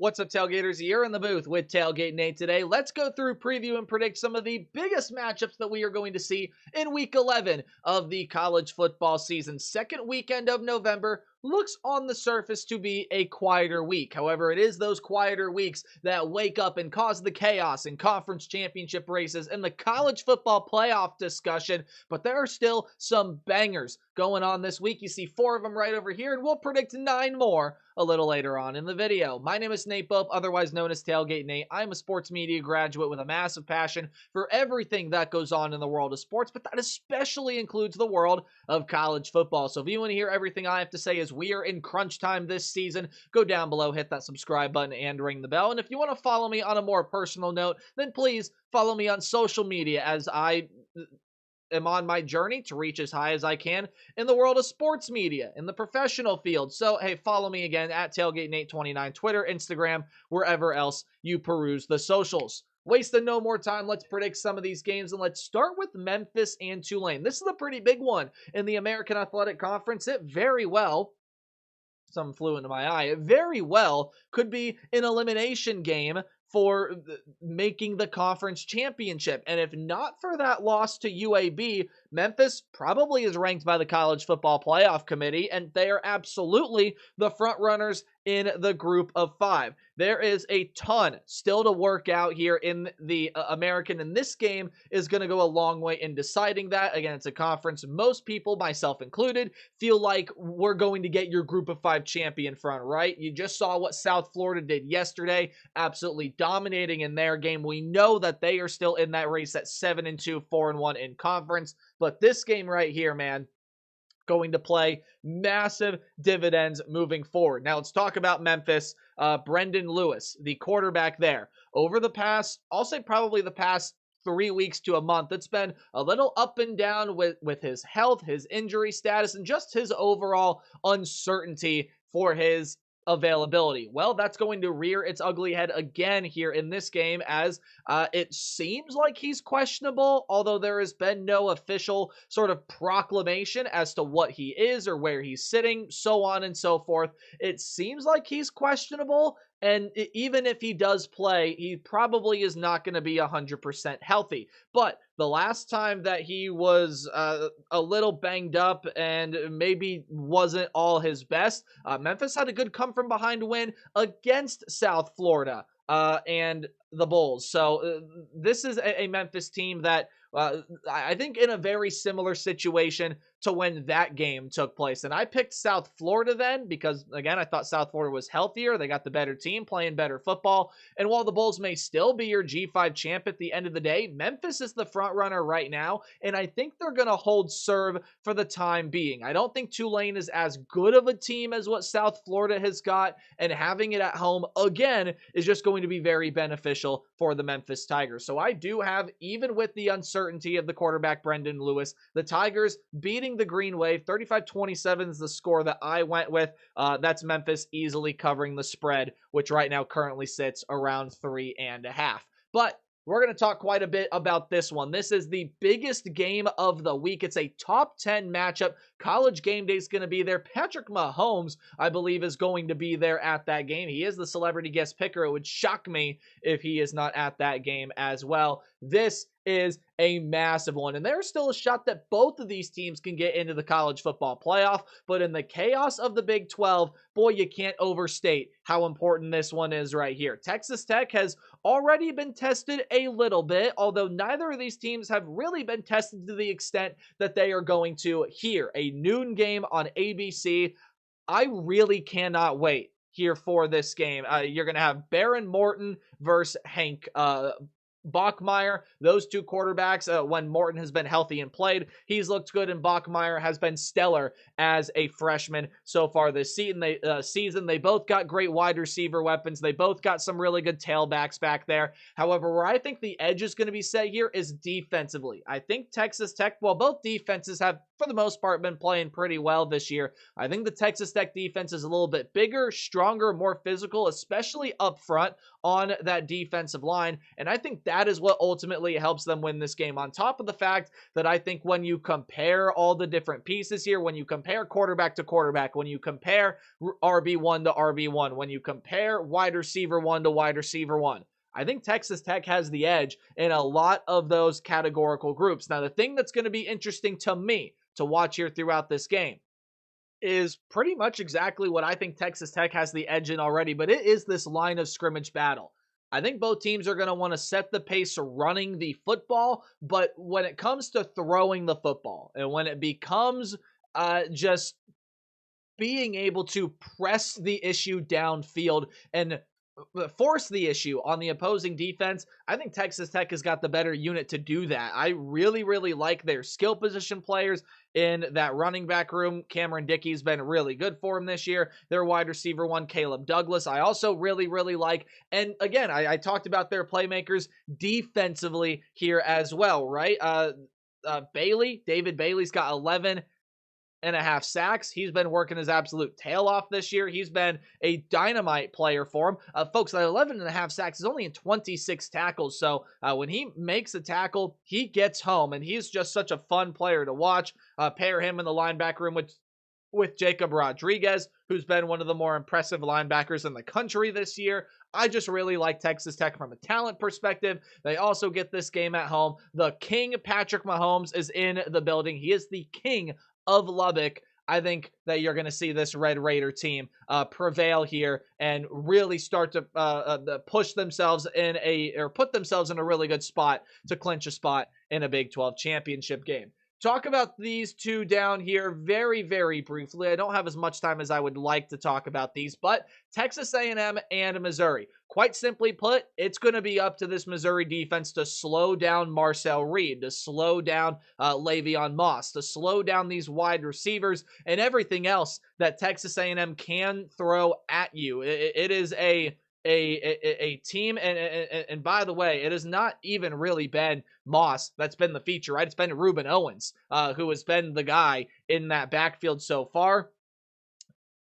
What's up, Tailgaters? You're in the booth with Tailgate Nate today. Let's go through, preview, and predict some of the biggest matchups that we are going to see in Week 11 of the college football season. Second weekend of November looks on the surface to be a quieter week. However, it is those quieter weeks that wake up and cause the chaos in conference championship races and the college football playoff discussion. But there are still some bangers going on this week. You see 4 of them right over here, and we'll predict 9 more a little later on in the video. My name is Nate Pope, otherwise known as Tailgate Nate. I'm a sports media graduate with a massive passion for everything that goes on in the world of sports, but that especially includes the world of college football. So if you want to hear everything I have to say as we are in crunch time this season, go down below, hit that subscribe button, and ring the bell. And if you want to follow me on a more personal note, then please follow me on social media as I am on my journey to reach as high as I can in the world of sports media, in the professional field. So, hey, follow me again at TailgateNate29, Twitter, Instagram, wherever else you peruse the socials. Wasting no more time, let's predict some of these games, and let's start with Memphis and Tulane. This is a pretty big one in the American Athletic Conference. It very well, some flew into my eye, it very well could be an elimination game for making the conference championship. And if not for that loss to UAB, Memphis probably is ranked by the College Football Playoff Committee, and they are absolutely the front runners in the group of 5. There is a ton still to work out here in the American, and this game is going to go a long way in deciding that. Again, it's a conference most people, myself included, feel like we're going to get your group of 5 champion front, right? You just saw what South Florida did yesterday, absolutely dominating in their game. We know that they are still in that race at 7-2, 4-1 in conference, but this game right here, man, going to play massive dividends moving forward. Now let's talk about Memphis. Brendan Lewis, the quarterback there. Over the past, I'll say probably the past 3 weeks to a month, it's been a little up and down with his health, his injury status, and just his overall uncertainty for his availability. Well, that's going to rear its ugly head again here in this game, as it seems like he's questionable, although there has been no official sort of proclamation as to what he is or where he's sitting, so on and so forth. It seems like he's questionable, and even if he does play, he probably is not going to be 100% healthy. But the last time that he was a little banged up and maybe wasn't all his best, Memphis had a good come-from-behind win against South Florida and the Bulls. So this is a Memphis team that I think in a very similar situation to when that game took place. And I picked South Florida then because, again, I thought South Florida was healthier. They got the better team playing better football. And while the Bulls may still be your G5 champ at the end of the day, Memphis is the front runner right now. And I think they're going to hold serve for the time being. I don't think Tulane is as good of a team as what South Florida has got. And having it at home, again, is just going to be very beneficial for the Memphis Tigers. So I do have, even with the uncertainty of the quarterback Brendan Lewis, the Tigers beating the Green Wave. 35-27 is the score that I went with. That's Memphis easily covering the spread, which right now currently sits around 3.5. But we're going to talk quite a bit about this one. This is the biggest game of the week. It's a top 10 matchup. College Game Day is going to be there. Patrick Mahomes, I believe, is going to be there at that game. He is the celebrity guest picker. It would shock me if he is not at that game as well. This is a massive one, and there's still a shot that both of these teams can get into the college football playoff, but in the chaos of the Big 12, boy, you can't overstate how important this one is right here. Texas Tech has already been tested a little bit, although neither of these teams have really been tested to the extent that they are going to here. A noon game on ABC. I really cannot wait here for this game. You're going to have Baron Morton versus Hank Bachmeier. Those two quarterbacks, when Morton has been healthy and played, he's looked good, and Bachmeier has been stellar as a freshman so far this season. They both got great wide receiver weapons. They both got some really good tailbacks back there. However, where I think the edge is going to be set here is defensively. I think Texas Tech, while both defenses have, for the most part, been playing pretty well this year, I think the Texas Tech defense is a little bit bigger, stronger, more physical, especially up front on that defensive line. And I think that that is what ultimately helps them win this game. On top of the fact that I think when you compare all the different pieces here, when you compare quarterback to quarterback, when you compare RB1 to RB1, when you compare wide receiver 1 to wide receiver 1, I think Texas Tech has the edge in a lot of those categorical groups. Now, the thing that's going to be interesting to me to watch here throughout this game is pretty much exactly what I think Texas Tech has the edge in already, but it is this line of scrimmage battle. I think both teams are going to want to set the pace running the football, but when it comes to throwing the football and when it becomes just being able to press the issue downfield and force the issue on the opposing defense, I think Texas Tech has got the better unit to do that. I really, really like their skill position players in that running back room. Cameron Dickey's been really good for him this year. Their wide receiver 1, Caleb Douglas, I also really, really like. And again, I talked about their playmakers defensively here as well, right? David Bailey's got 11.5 sacks. He's been working his absolute tail off this year. He's been a dynamite player for him. Folks, that 11.5 sacks is only in 26 tackles. So when he makes a tackle, he gets home, and he's just such a fun player to watch. Pair him in the linebacker room with Jacob Rodriguez, who's been one of the more impressive linebackers in the country this year. I just really like Texas Tech from a talent perspective. They also get this game at home. The King, Patrick Mahomes, is in the building. He is the king of Lubbock. I think that you're going to see this Red Raider team prevail here and really start to push themselves put themselves in a really good spot to clinch a spot in a Big 12 championship game. Talk about these two down here very, very briefly. I don't have as much time as I would like to talk about these, but Texas A&M and Missouri. Quite simply put, it's going to be up to this Missouri defense to slow down Marcel Reed, to slow down Le'Veon Moss, to slow down these wide receivers and everything else that Texas A&M can throw at you. It is a team, and by the way, it has not even really been Moss that's been the feature, right? It's been Reuben Owens who has been the guy in that backfield so far.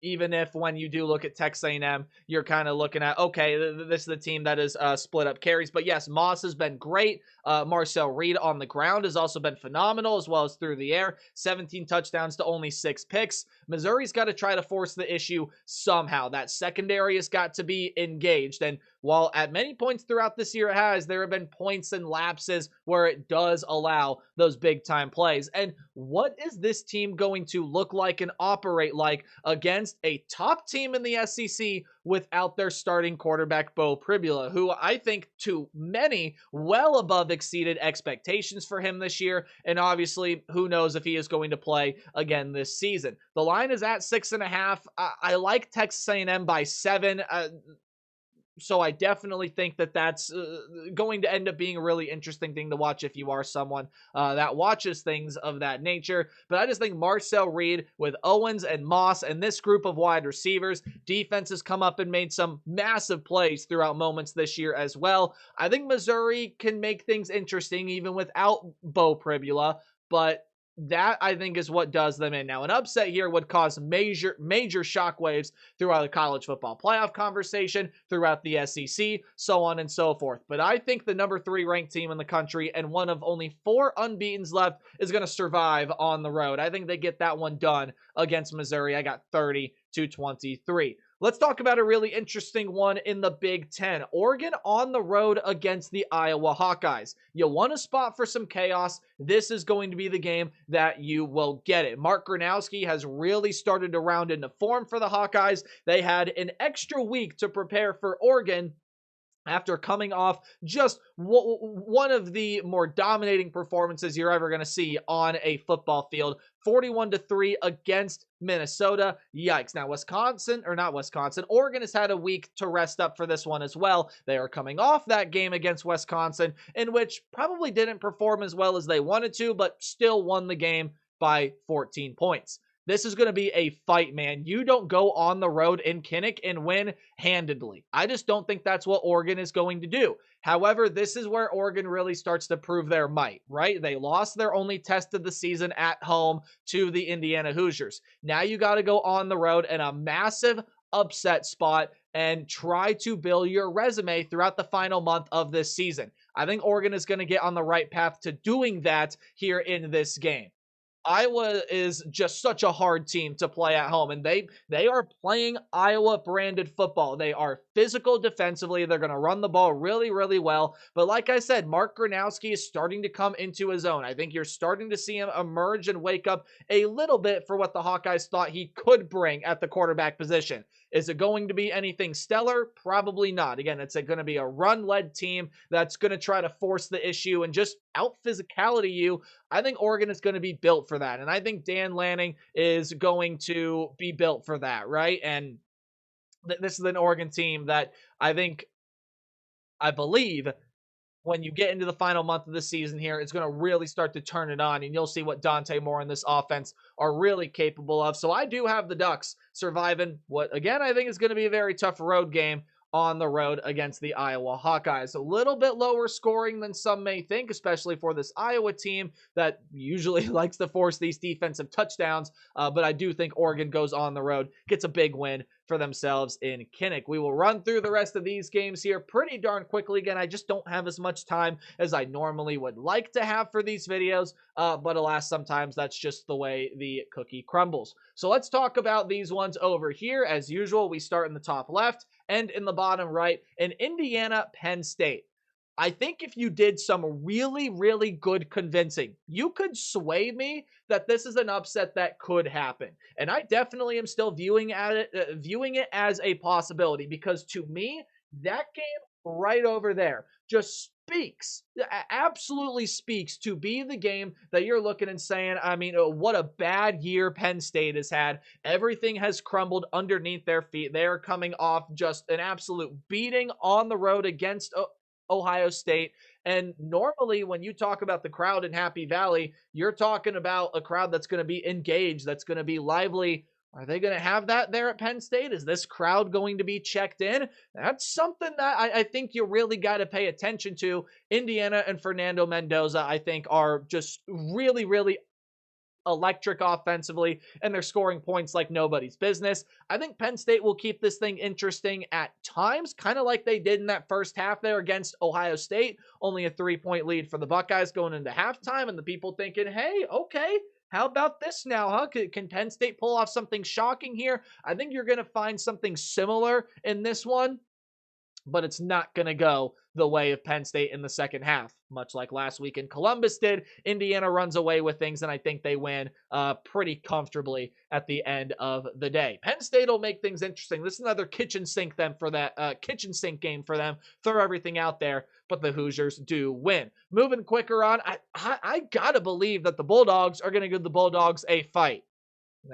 Even if when you do look at Texas A&M, you're kind of looking at, okay, this is the team that is split up carries. But yes, Moss has been great. Marcel Reed on the ground has also been phenomenal, as well as through the air. 17 touchdowns to only 6 picks. Missouri's got to try to force the issue somehow. That secondary has got to be engaged. And while at many points throughout this year there have been points and lapses where it does allow those big-time plays. And what is this team going to look like and operate like against a top team in the SEC without their starting quarterback, Beau Pribula, who I think to many well above exceeded expectations for him this year. And obviously, who knows if he is going to play again this season. The line is at 6.5. I like Texas A&M by 7. So I definitely think that that's going to end up being a really interesting thing to watch if you are someone that watches things of that nature. But I just think Marcel Reed with Owens and Moss and this group of wide receivers, defense has come up and made some massive plays throughout moments this year as well. I think Missouri can make things interesting even without Beau Pribula, but that, I think, is what does them in. Now, an upset here would cause major shockwaves throughout the college football playoff conversation, throughout the SEC, so on and so forth. But I think the number 3 ranked team in the country and one of only 4 unbeatens left is going to survive on the road. I think they get that one done against Missouri. I got 30-23. Let's talk about a really interesting one in the Big Ten. Oregon on the road against the Iowa Hawkeyes. You want a spot for some chaos? This is going to be the game that you will get it. Mark Gronowski has really started to round into form for the Hawkeyes. They had an extra week to prepare for Oregon after coming off just one of the more dominating performances you're ever going to see on a football field. 41-3 against Minnesota. Yikes. Now, Oregon has had a week to rest up for this one as well. They are coming off that game against Wisconsin, in which probably didn't perform as well as they wanted to, but still won the game by 14 points. This is going to be a fight, man. You don't go on the road in Kinnick and win handedly. I just don't think that's what Oregon is going to do. However, this is where Oregon really starts to prove their might, right? They lost their only test of the season at home to the Indiana Hoosiers. Now you got to go on the road in a massive upset spot and try to build your resume throughout the final month of this season. I think Oregon is going to get on the right path to doing that here in this game. Iowa is just such a hard team to play at home, and they are playing Iowa branded football. They are physical defensively. They're going to run the ball really, really well. But like I said, Mark Gronowski is starting to come into his own. I think you're starting to see him emerge and wake up a little bit for what the Hawkeyes thought he could bring at the quarterback position. Is it going to be anything stellar? Probably not. Again, it's going to be a run-led team that's going to try to force the issue and just out-physicality you. I think Oregon is going to be built for that. And I think Dan Lanning is going to be built for that, right? And this is an Oregon team that I believe when you get into the final month of the season here, it's going to really start to turn it on, and you'll see what Dante Moore and this offense are really capable of. So I do have the Ducks surviving what, again, I think is going to be a very tough road game on the road against the Iowa Hawkeyes. A little bit lower scoring than some may think, especially for this Iowa team that usually likes to force these defensive touchdowns. But I do think Oregon goes on the road, gets a big win for themselves in Kinnick. We will run through the rest of these games here pretty darn quickly. Again, I just don't have as much time as I normally would like to have for these videos, but alas, sometimes that's just the way the cookie crumbles. So let's talk about these ones over here. As usual, we start in the top left and in the bottom right, in Indiana, Penn State. I think if you did some really, really good convincing, you could sway me that this is an upset that could happen. And I definitely am still viewing it as a possibility, because to me, that game right over there just absolutely speaks to be the game that you're looking and saying, I mean, what a bad year Penn State has had. Everything has crumbled underneath their feet. They are coming off just an absolute beating on the road against Ohio State. And normally when you talk about the crowd in Happy Valley, you're talking about a crowd that's going to be engaged, that's going to be lively. Are they going to have that there at Penn State? Is this crowd going to be checked in? That's something that I think you really got to pay attention to. Indiana and Fernando Mendoza, I think, are just really, really electric offensively, and they're scoring points like nobody's business. I think Penn State will keep this thing interesting at times, kind of like they did in that first half there against Ohio State. Only a 3-point lead for the Buckeyes going into halftime, and the people thinking, hey, okay, how about this now, huh? Can Penn State pull off something shocking here? I think you're going to find something similar in this one, but it's not going to go the way of Penn State in the second half. Much like last week in Columbus did, Indiana runs away with things, and I think they win pretty comfortably at the end of the day. Penn State will make things interesting. This is another kitchen sink game for them. Throw everything out there, but the Hoosiers do win. Moving quicker on, I gotta believe that the Bulldogs are going to give the Bulldogs a fight.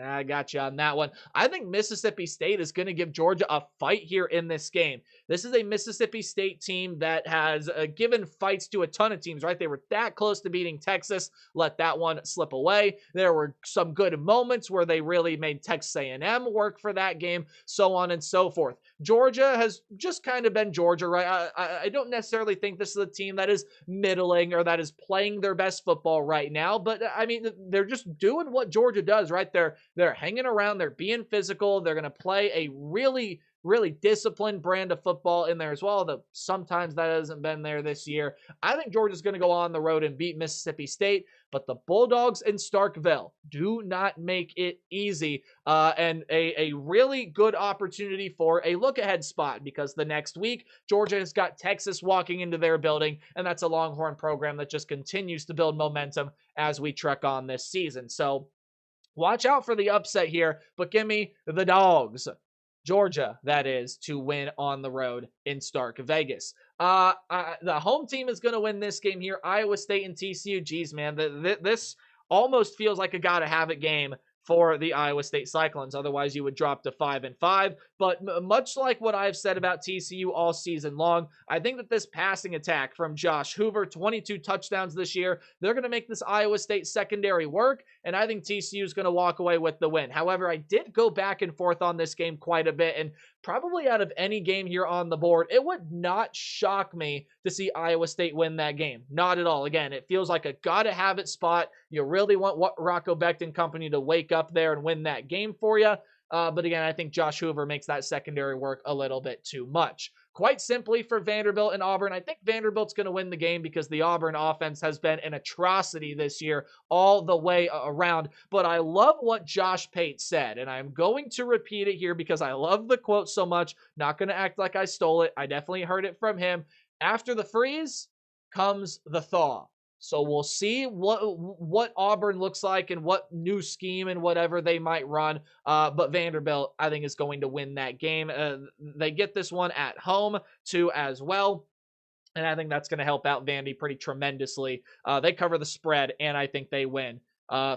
I got you on that one. I think Mississippi State is going to give Georgia a fight here in this game. This is a Mississippi State team that has given fights to a ton of teams, right? They were that close to beating Texas, let that one slip away. There were some good moments where they really made Texas A&M work for that game, so on and so forth. Georgia has just kind of been Georgia, right? I don't necessarily think this is a team that is middling or that is playing their best football right now, but I mean, they're just doing what Georgia does, right? They're hanging around. They're being physical. They're going to play a really, really disciplined brand of football in there as well, though sometimes that hasn't been there this year. I think Georgia's going to go on the road and beat Mississippi State, but the Bulldogs in Starkville do not make it easy, and a really good opportunity for a look-ahead spot, because the next week, Georgia has got Texas walking into their building, and that's a Longhorn program that just continues to build momentum as we trek on this season. So watch out for the upset here, but give me the Dogs. Georgia, that is, to win on the road in Stark Vegas. The home team is going to win this game here. Iowa State and TCU. Geez, man, this almost feels like a gotta-have-it game for the Iowa State Cyclones. Otherwise, you would drop to 5-5. But much like what I've said about TCU all season long, I think that this passing attack from Josh Hoover, 22 touchdowns this year, they're going to make this Iowa State secondary work, and I think TCU is going to walk away with the win. However, I did go back and forth on this game quite a bit, and probably out of any game here on the board, it would not shock me to see Iowa State win that game. Not at all. Again, it feels like a gotta-have-it spot. You really want Rocco Becht and company to wake up there and win that game for you. But again, I think Josh Hoover makes that secondary work a little bit too much. Quite simply for Vanderbilt and Auburn, I think Vanderbilt's going to win the game because the Auburn offense has been an atrocity this year all the way around. But I love what Josh Pate said, and I'm going to repeat it here because I love the quote so much. Not going to act like I stole it. I definitely heard it from him. After the freeze comes the thaw. So we'll see what Auburn looks like and what new scheme and whatever they might run. But Vanderbilt, I think, is going to win that game. They get this one at home, too, as well. And I think that's going to help out Vandy pretty tremendously. They cover the spread, and I think they win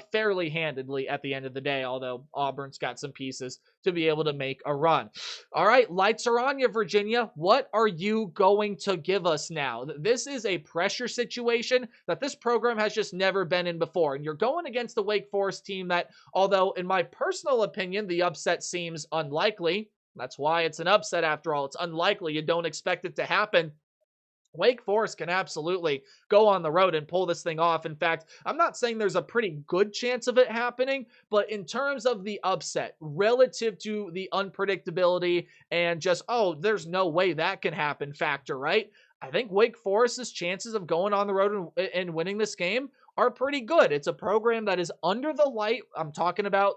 fairly handedly at the end of the day, although Auburn's got some pieces to be able to make a run. All right, lights are on you, Virginia. What are you going to give us now? This is a pressure situation that this program has just never been in before, and you're going against the Wake Forest team that, although in my personal opinion, the upset seems unlikely. That's why it's an upset after all. It's unlikely. You don't expect it to happen. Wake Forest can absolutely go on the road and pull this thing off. In fact, I'm not saying there's a pretty good chance of it happening, but in terms of the upset, relative to the unpredictability and just, oh, there's no way that can happen factor, right? I think Wake Forest's chances of going on the road and winning this game are pretty good. It's a program that is under the light. I'm talking about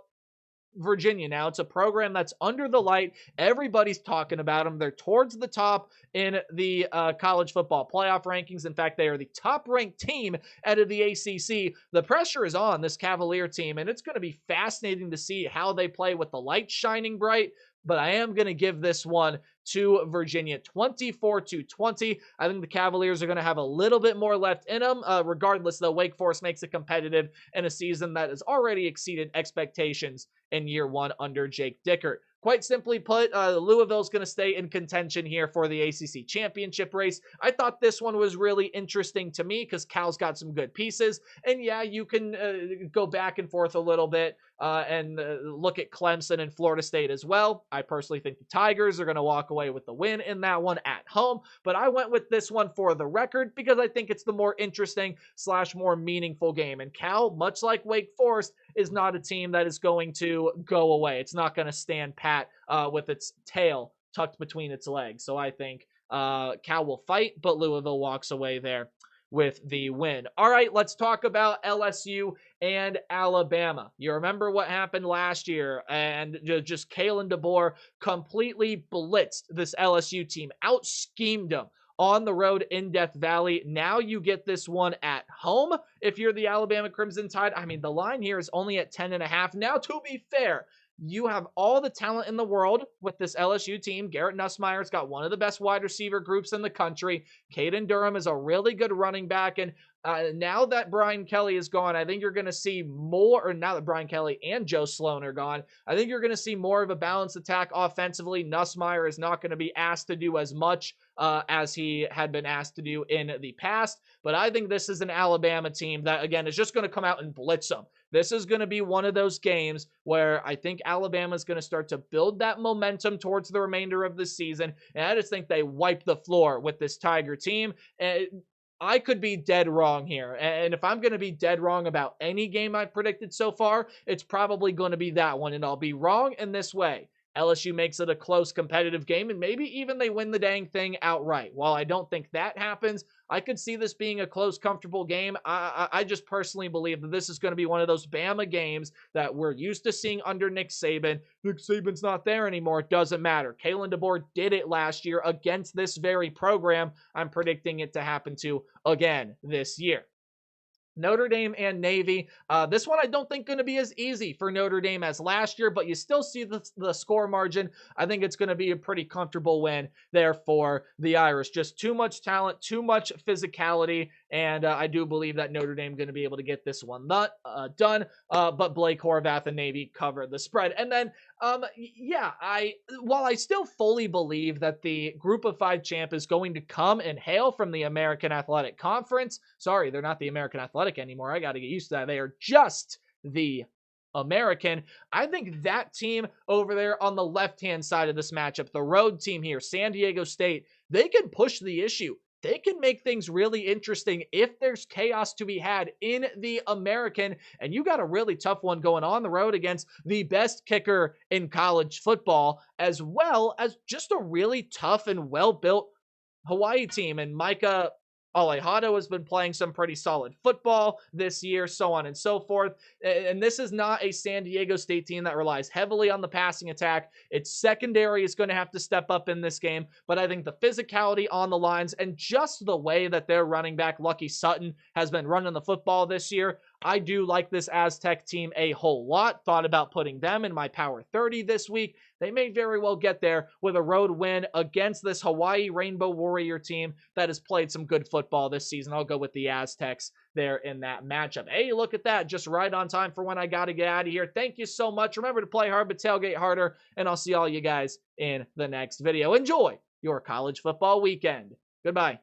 Virginia now. It's a program that's under the light. Everybody's talking about them. They're towards the top in the college football playoff rankings. In fact, they are the top-ranked team out of the ACC. The pressure is on this Cavalier team, and it's going to be fascinating to see how they play with the lights shining bright. But I am going to give this one to Virginia, 24-20. I think the Cavaliers are going to have a little bit more left in them. Regardless, though, Wake Forest makes it competitive in a season that has already exceeded expectations in year one under Jake Dickert. Quite simply put, Louisville's going to stay in contention here for the ACC championship race. I thought this one was really interesting to me because Cal's got some good pieces. And yeah, you can go back and forth a little bit and look at Clemson and Florida State as well. I personally think the Tigers are going to walk away with the win in that one at home. But I went with this one for the record because I think it's the more interesting / more meaningful game. And Cal, much like Wake Forest, is not a team that is going to go away. It's not going to stand pat with its tail tucked between its legs. So I think Cal will fight, but Louisville walks away there with the win. All right, let's talk about LSU and Alabama. You remember what happened last year, and just Kalen DeBoer completely blitzed this LSU team, out-schemed them on the road in Death Valley. Now you get this one at home if you're the Alabama Crimson Tide. I mean, the line here is only at 10.5. Now, to be fair, you have all the talent in the world with this LSU team. Garrett Nussmeier's got one of the best wide receiver groups in the country. Caden Durham is a really good running back. And now that Brian Kelly is gone, I think you're going to see more, or now that Brian Kelly and Joe Sloan are gone, I think you're going to see more of a balanced attack offensively. Nussmeier is not going to be asked to do as much as he had been asked to do in the past. But I think this is an Alabama team that, again, is just going to come out and blitz them. This is going to be one of those games where I think Alabama is going to start to build that momentum towards the remainder of the season. And I just think they wipe the floor with this Tiger team. I could be dead wrong here. And if I'm going to be dead wrong about any game I've predicted so far, it's probably going to be that one. And I'll be wrong in this way. LSU makes it a close competitive game, and maybe even they win the dang thing outright. While I don't think that happens, I could see this being a close, comfortable game. I just personally believe that this is going to be one of those Bama games that we're used to seeing under Nick Saban. Nick Saban's not there anymore. It doesn't matter. Kalen DeBoer did it last year against this very program. I'm predicting it to happen to again this year. Notre Dame and Navy. This one I don't think going to be as easy for Notre Dame as last year, but you still see the score margin. I think it's going to be a pretty comfortable win there for the Irish. Just too much talent, too much physicality, and I do believe that Notre Dame going to be able to get this one done. But Blake Horvath and Navy cover the spread. And then, while I still fully believe that the Group of Five champ is going to come and hail from the American Athletic Conference. Sorry, they're not the American Athletic anymore. I got to get used to that. They are just the American. I think that team over there on the left-hand side of this matchup, the road team here, San Diego State, they can push the issue they can make things really interesting if there's chaos to be had in the American. And you got a really tough one going on the road against the best kicker in college football, as well as just a really tough and well built Hawaii team. And Micah Alejado has been playing some pretty solid football this year, so on and so forth. And this is not a San Diego State team that relies heavily on the passing attack. Its secondary is going to have to step up in this game, but I think the physicality on the lines and just the way that their running back, Lucky Sutton, has been running the football this year, I do like this Aztec team a whole lot. Thought about putting them in my Power 30 this week. They may very well get there with a road win against this Hawaii Rainbow Warrior team that has played some good football this season. I'll go with the Aztecs there in that matchup. Hey, look at that. Just right on time for when I got to get out of here. Thank you so much. Remember to play hard, but tailgate harder, and I'll see all you guys in the next video. Enjoy your college football weekend. Goodbye.